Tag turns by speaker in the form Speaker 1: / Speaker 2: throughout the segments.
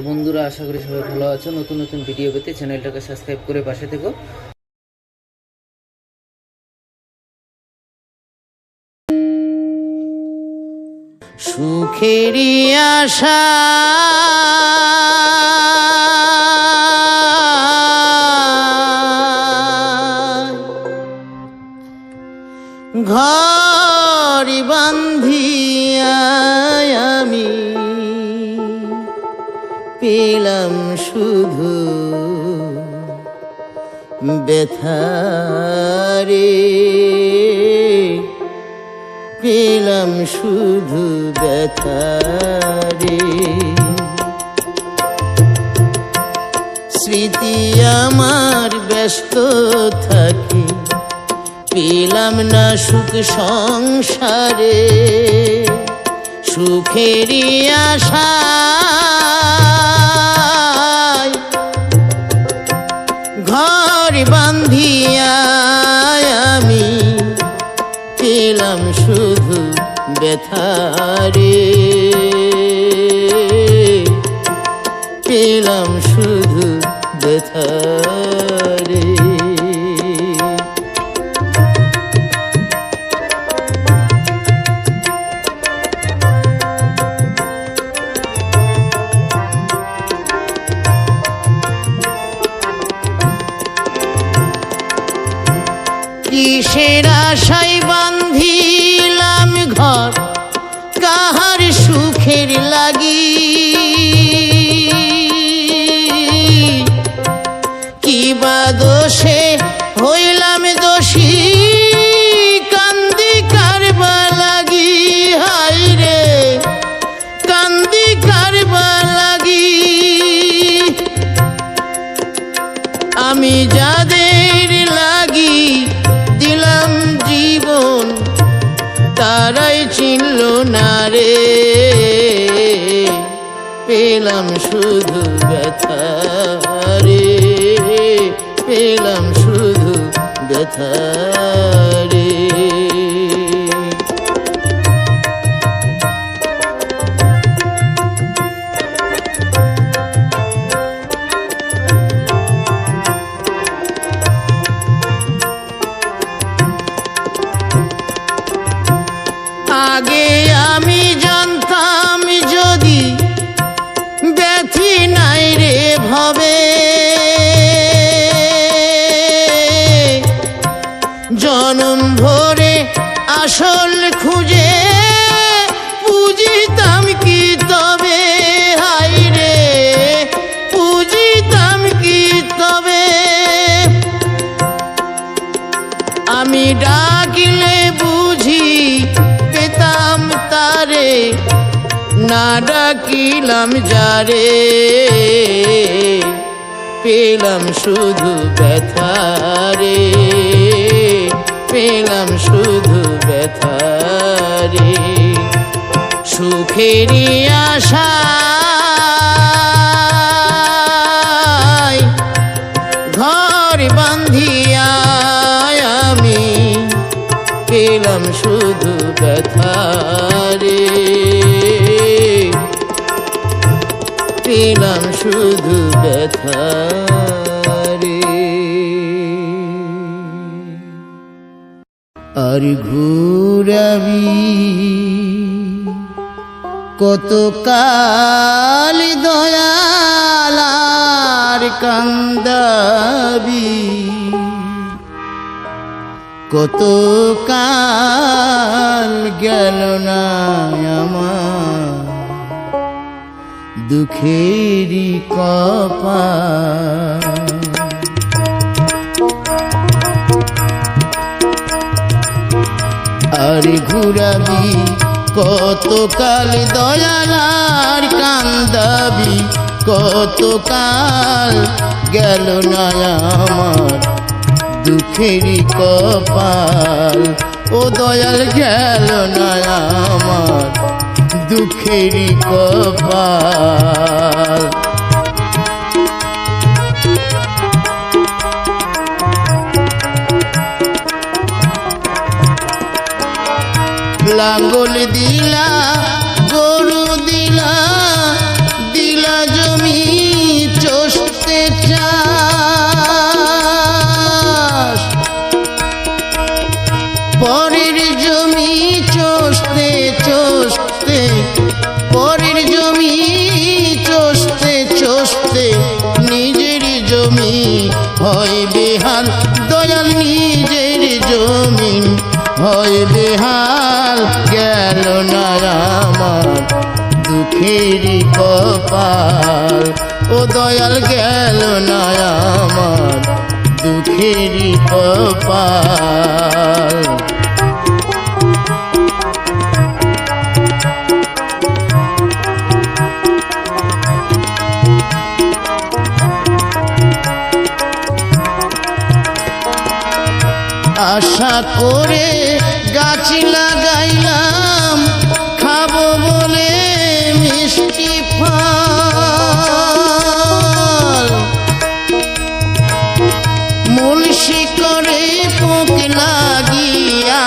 Speaker 1: বন্ধুরা, আশা করি সবাই ভালো আছো। নতুন নতুন ভিডিও পেতে চ্যানেলটাকে সাবস্ক্রাইব করে পাশে থেকো। সুখেরই আশা ঘর বান্ধিয়া আমি পেলাম শুধু ব্যথারে, পেলাম শুধু ব্যথারে। স্মৃতি আমার ব্যস্ত থাকে, পেলাম না সুখ সংসারে। সুখেরই আশা ঘর বান্ধিয়া আমি পেলাম শুধু ব্যথারে, পেলাম শুধু ব্যথারে। কিসের আশায় বান্ধিলাম ঘর কাহার সুখের লাগি, কি বা দোষে হইলাম দোষী, কান্দি কারবা লাগি। হায় রে কান্দি কারবা লাগি। আমি যাদের লাগি দিলাম জীবন, তারাই চিনল না রে। পেলাম শুধু ব্যথারে, পেলাম শুধু ব্যথারে। আগে আমি জানতাম যদি ব্যথি নাই রে ভবে, জনম ভরে আসল খুঁজে পুজিতাম কি তবে। হায় রে পুজিতাম কি তবে। আমি ডাকিলে বুঝি পেতাম তারে, না ডাকিলাম যারে। পেলাম শুধু ব্যথারে, পেলাম শুধু ব্যথারে। সুখেরই আশা ঘর বান্ধিয়া আমি পেলাম শুধু ব্যথারে, পেলাম শুধু ব্যথারে। আর ঘুরাবি কত কাল দয়াল আর কান্দাবি, কত কাল গেল না আমার দুঃখেরই কপাল। আর ঘুরাবি কত কাল দয়াল আর কান্দাবি, কত কাল গেল না আমার দুঃখেরই কপাল। ও দয়াল গেল না আমার দুঃখেরই কপাল। লাঙ্গল দিলা গরু দিলা, দিলা জমি
Speaker 2: হৃদয় বেহাল গেল না আমার দুঃখেরই কপাল ও দয়াল গেল না আমার দুঃখেরই কপাল আশা করে গাছ লাগাইলাম খাবো বলে মিষ্টি ফল মূল শিকড়ে পোক লাগিয়া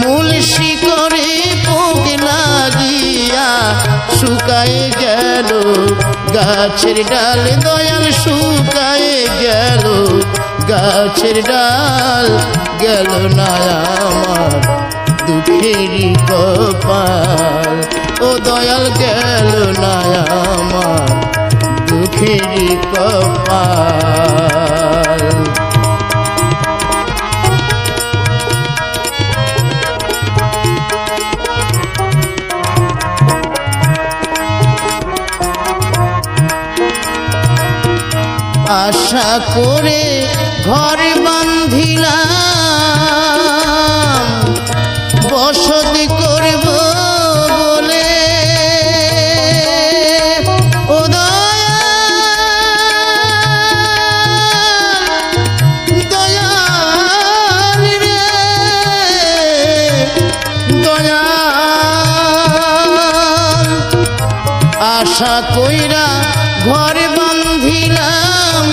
Speaker 2: মূল শিকড়ে পোক লাগিয়া শুকায়ে গেল গাছের ডাল দয়াল শুকায়ে গেল গাছের ডাল গেল না আমার দুঃখেরই কপাল ও দয়াল গেল না আমার দুঃখেরই কপাল আশা করে ঘর বাঁধিলাম বসতি করব বলে ও দয়াল রে দয়াল আশা কইরা ঘর বাঁধিলাম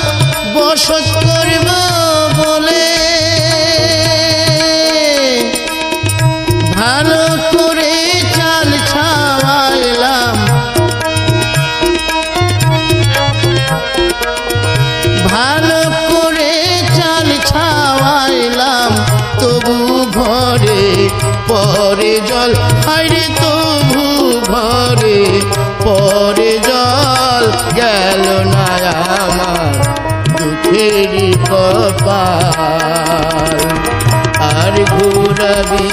Speaker 2: বসত করব বলে ভালো করে চাল ছাওয়াইলাম ভালো করে চাল ছাওয়াইলাম তবু ঘরে পরে জল হায়রে তবু ঘরে পরে জল গেল না আমার দুঃখেরই কপাল আর ঘুরাবি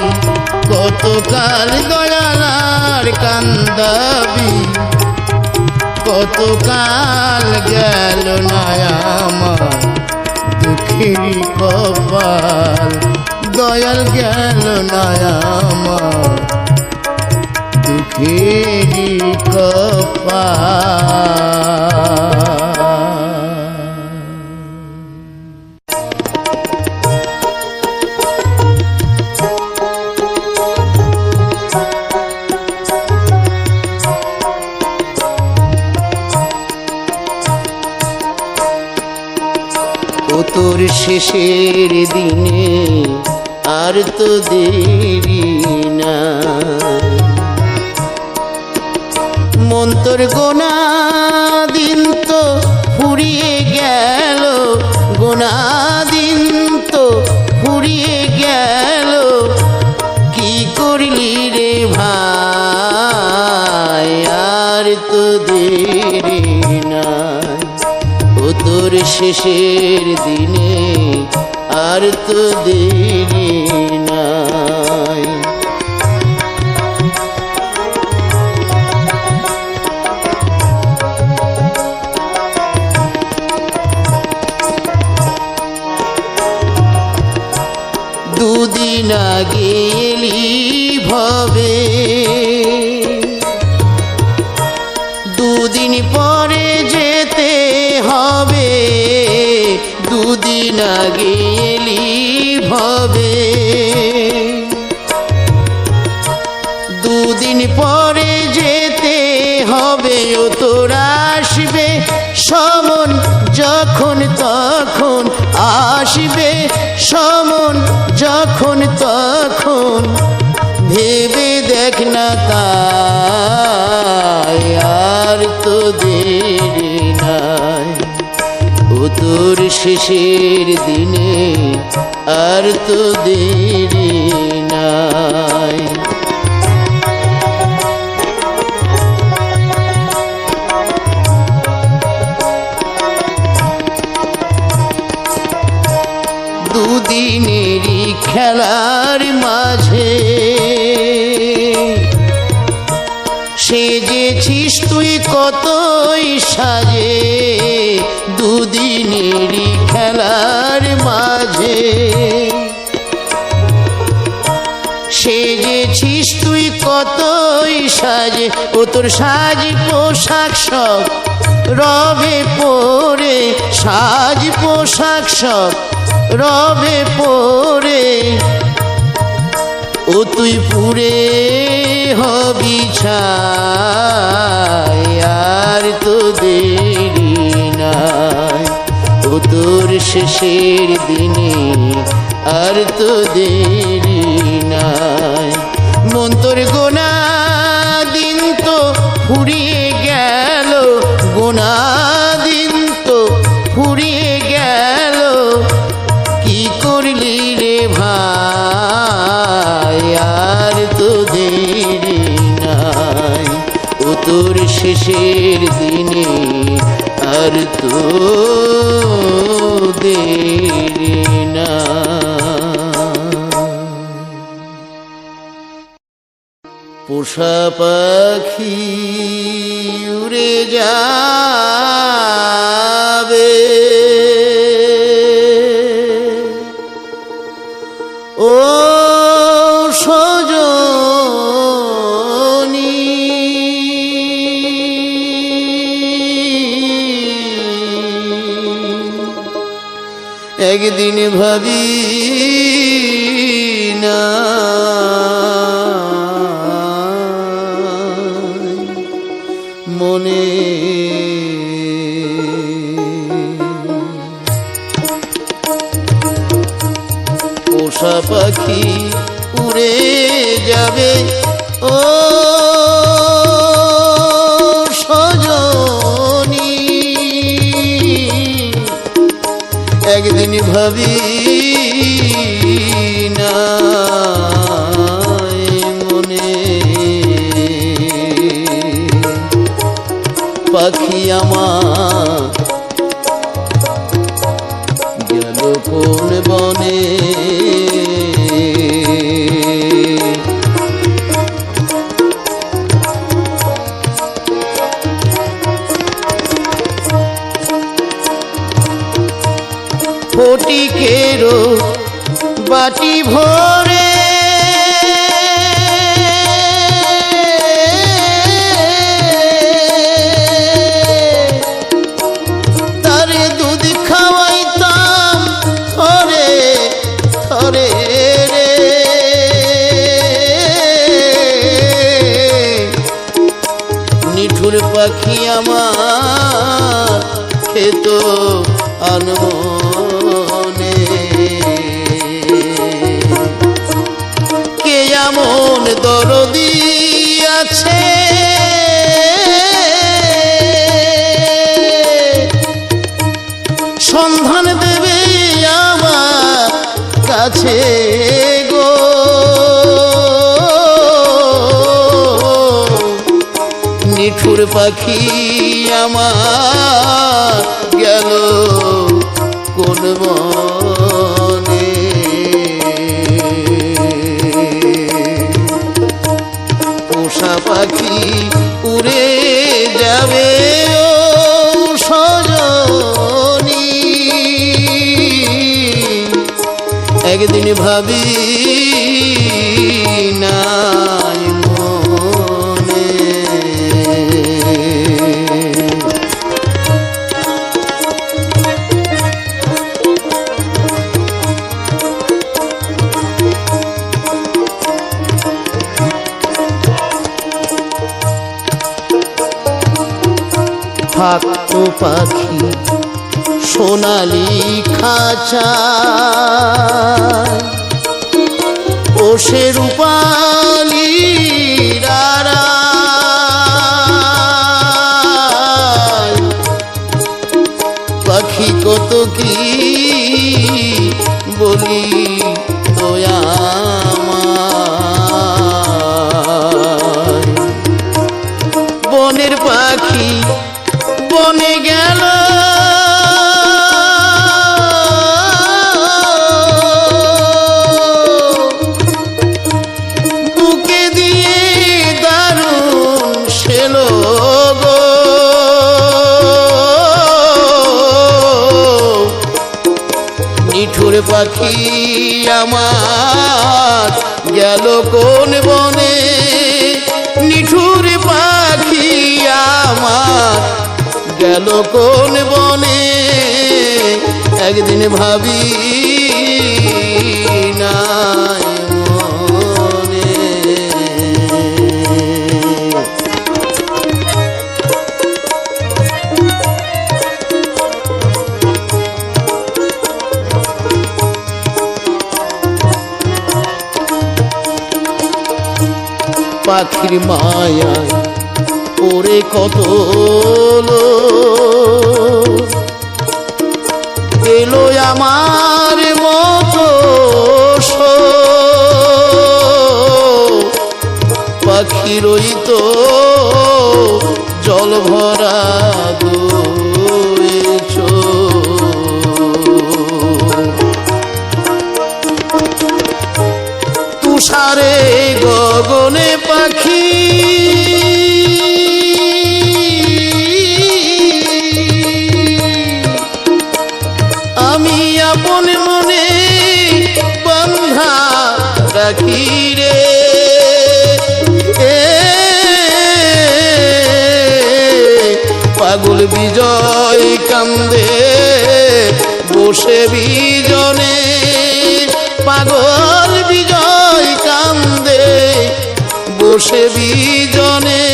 Speaker 2: কতকাল দয়াল আর কান্দাবি কতকাল গেল না আমার দুঃখেরই কপাল দয়াল গেল না আমার দুঃখেরই কপাল তোর শেষের দিনে আর তো দেরি না মন তোর গোনা দিন তো ফুরিয়ে গেল গোনা দিন তো ফুরিয়ে গেল কি করলি রে ভাই আর তো দেরি না তোর শেষের দিনে আর তো দেরি নাই দুদিন আগে এলি ভবে দুদিন পরে যেতে হবে দুদিন আগে এলি ভবে দুদিন পরে যেতে হবে ও তোরা আসবে সমন যখন তখন আসবে সমন যখন তখন ভেবে দেখ না তাই আর তো দেরি নাই ও তোর শেষের দিনে আর তো দেরি নাই দুদিনেরই খেলার মাঝ কতই সাজে দুদিনেরই খেলার মাঝে। সেজেছিস তুই কতই সাজে, ও তোর সাজ পোশাক সব রবে পরে, সাজ পোশাক সব রবে পরে। ও তুই পুরে হবি ছাই, আর তো দেরি নাই। ও তোর শেষের দিনে আর তো দেরি নাই। মন তোর গোনা দিন তো ফুরিয়ে গেল, গোনা দিন তো ফুরিয়ে গেল। কি করলি রে ভাই, আর তো দেরি নাই। ও তোর শেষের দিনে আর তো দেরি নাই। পোষা পাখি উড়ে যাবে, ও সজনী একদিন ভাবি না মনে। পোষা পাখি উড়ে যাবে, ও সজনী একদিন ভাবি না মনে। পাখি আমার গেল কোন বনে, ফটিকেরও বাটি ভরে তারে দুধ খাওয়াইতাম থরে থরে রে। নিঠুর পাখি আমার খেত আনমনে, কে এমন দরদি আছে সন্ধান দেবে আমার কাছে গো। নিঠুর পাখি আমার গেল কোন বনে, পোষা পাখি উড়ে যাবে, ও সজনী একদিন ভাবি নাই মনে। থাকতো পাখি সোনালি খাঁচা, ও সে রূপালি পাখি কত কি বলি তোয়া বনের পাখি বনে গেল, বুকে দিয়ে দারুণ সেলো গো। ময়ূর পাখি আমার গেল কোন বনে, নিঠুর পাখি আমার গেল কোন বনে, একদিন ভাবি নাই মনে। পাখির মায়ায় ওরে কত এলো আমার মতো পাখিরই তো জল ভরা দুই চোখ, তুষারে গগনে পাখি আমি আপন মনে বন্ধা রাখি রে, পাগল বিজয় কান্দে বসে বিজনে, পাগল বিজয় কান্দে বসে বিজনে,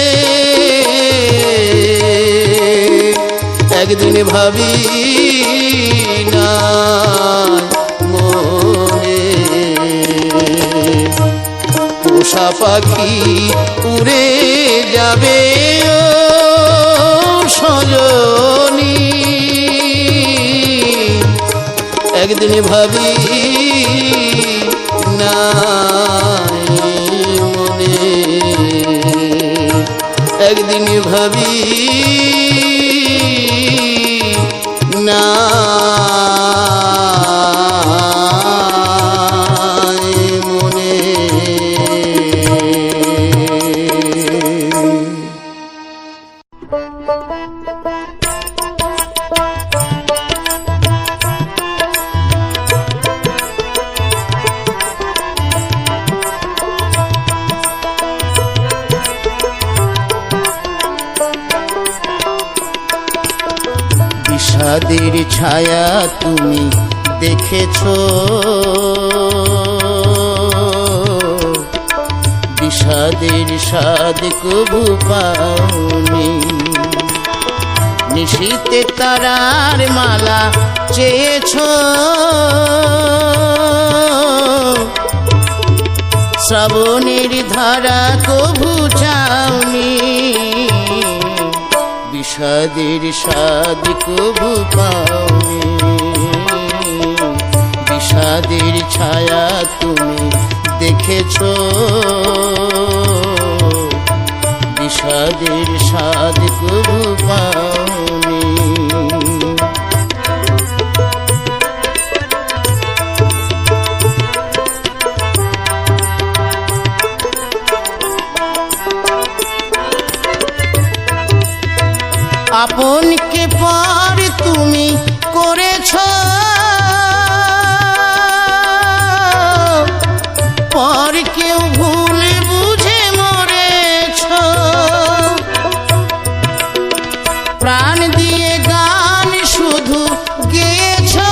Speaker 2: একদিন ভাবি না মনে। পোষা পাখি উড়ে যাবে ও সজনী, একদিন ভাবি নাই মনে, একদিন ভাবি নাই মনে। বিষাদের ছায়া তুমি দেখেছো, বিষাদের স্বাদ কবু পাওনি, নিশীতে তারার মালা চেয়েছো, শ্রাবণের ধারা কবু চাওনি, বিষাদের স্বাদ কবু পাওনি, বিষাদের ছায়া তুমি দেখেছো, বিষাদের স্বাদ কবু পাওনি। আপনকে পর তুমি করেছো, পর কেউ ভুল বুঝে মরেছো, প্রাণ দিয়ে গান শুধু গেয়েছো,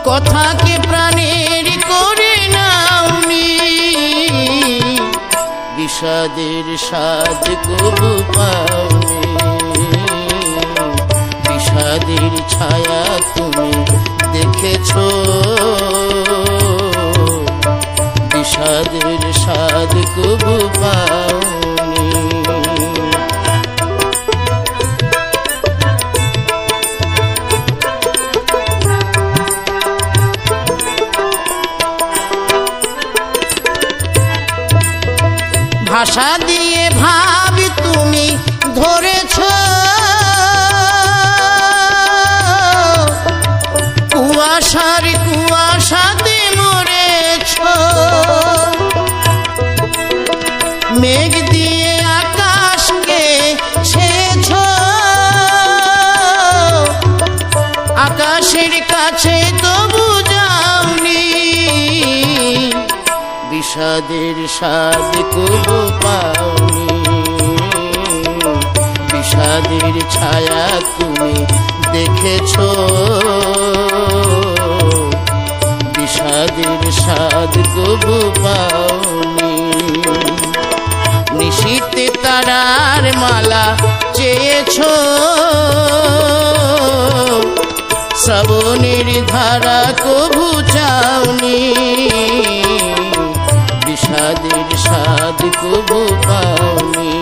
Speaker 2: কথাকে প্রাণের করে নাওনি, বিষাদের স্বাদ কবু পাওনি, বিষাদের ছায়া তুমি দেখেছো, বিষাদের স্বাদ কবু পাওনি। ভাষা দিয়ে ভাব তুমি ধরেছ, কুয়াশার কুয়াশাতে মরেছ, মেঘ দিয়ে আকাশকে ছেছ, আকাশের কাছে তবু যাওনি, বিষাদের স্বাদ কবু পাওনি। বিষাদের ছায়া তুমি দেখেছো, বিষাদের স্বাদ কবু পাওনি। নিশীতে তারার মালা চেয়েছো, শ্রাবণের ধারা কবু চাওনি। বিষাদের স্বাদ কবু পাওনি,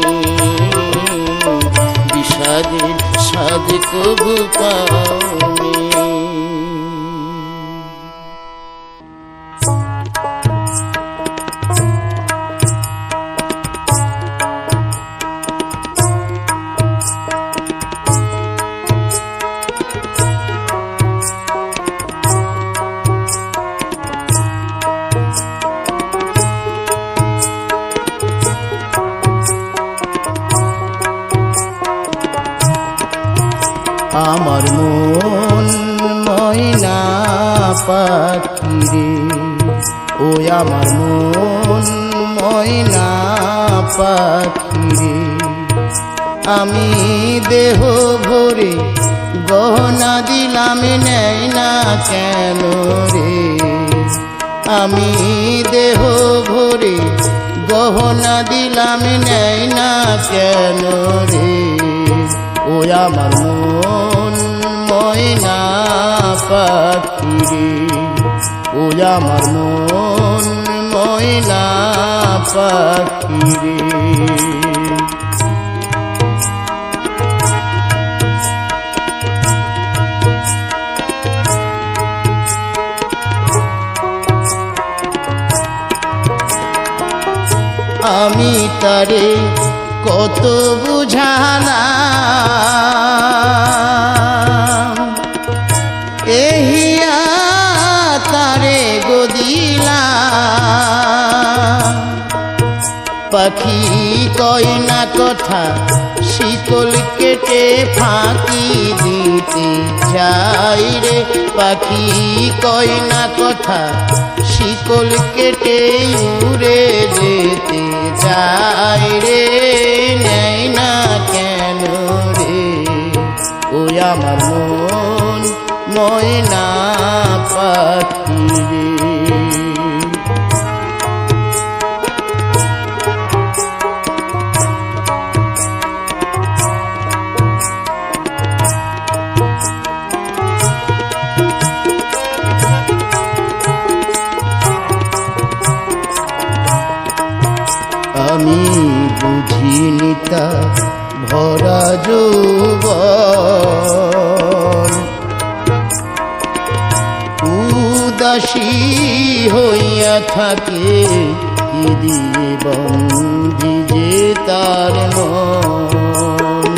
Speaker 2: বিষাদের স্বাদ কবু পাওনি। আমার মন ময়না পাখিরে, ওই আমার মন ময়না পাখিরে। আমি দেহ ভরে গহনা দিলাম, নেই না কেন রে। আমি দেহ ভরে গহনা দিলাম, নেই না কেন রে। ওই আমার মন ময়না পাখিরে, ওই আমার মন ময়না পাখিরে। আমি তারে কত বুঝালাম, এহিয়া তারে গদিলাম। পাখি কয় না কথা, শিকল কেটে ফাঁকি দিতে চাই রে। পাখি কয় না কথা, শিকল কেটে উড়ে যেতে চাই রে। নেই না কেন রে। ওই আমার মন ময়না পাখি রে। আমি বুঝিনি তা ভরা যৌবন, উদাসী হইয়া থাকে কি দিয়ে বন্দি যে তার মন।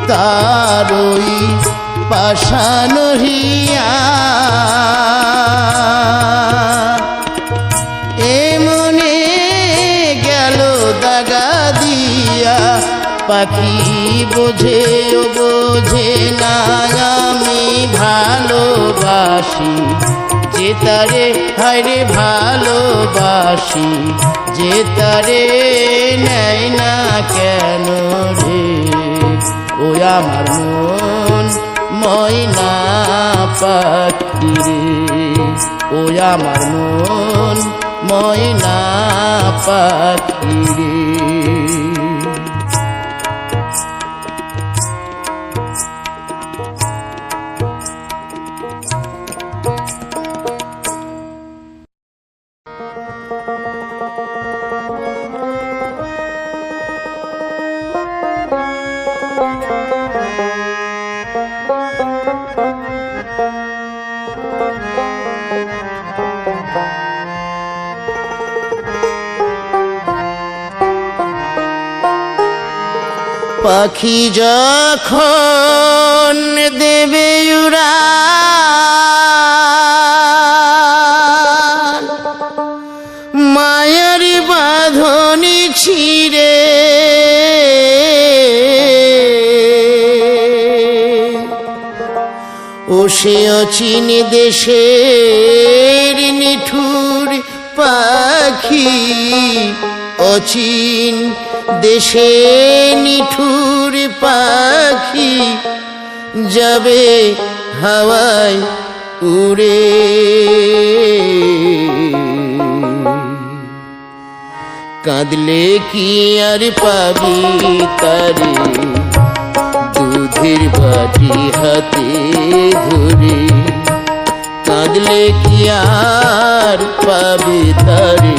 Speaker 2: তারই পাষাণ হিয়া এমনে গেল দাগা দিয়া। পাখি বোঝে ও বোঝে না আমি ভালোবাসি যে তারে, হায়রে ভালোবাসি যে তারে। নেয় না কেন রে। ওই আমার মন ময়না পাখিরে, ওই আমার মন ময়না পাখিরে। পাখি যখন দেবে উড়ান, মায়ার বাঁধনি সে অচিন দেশের নিঠুর পাখি, অচিন দেশে নিঠুর পাখি যাবে হাওয়ায় উড়ে। কাঁদলে কি আর পাবি তারে, দুধের বাটি হাতে ধরে। কাঁদলে কি আর পাবি তারে,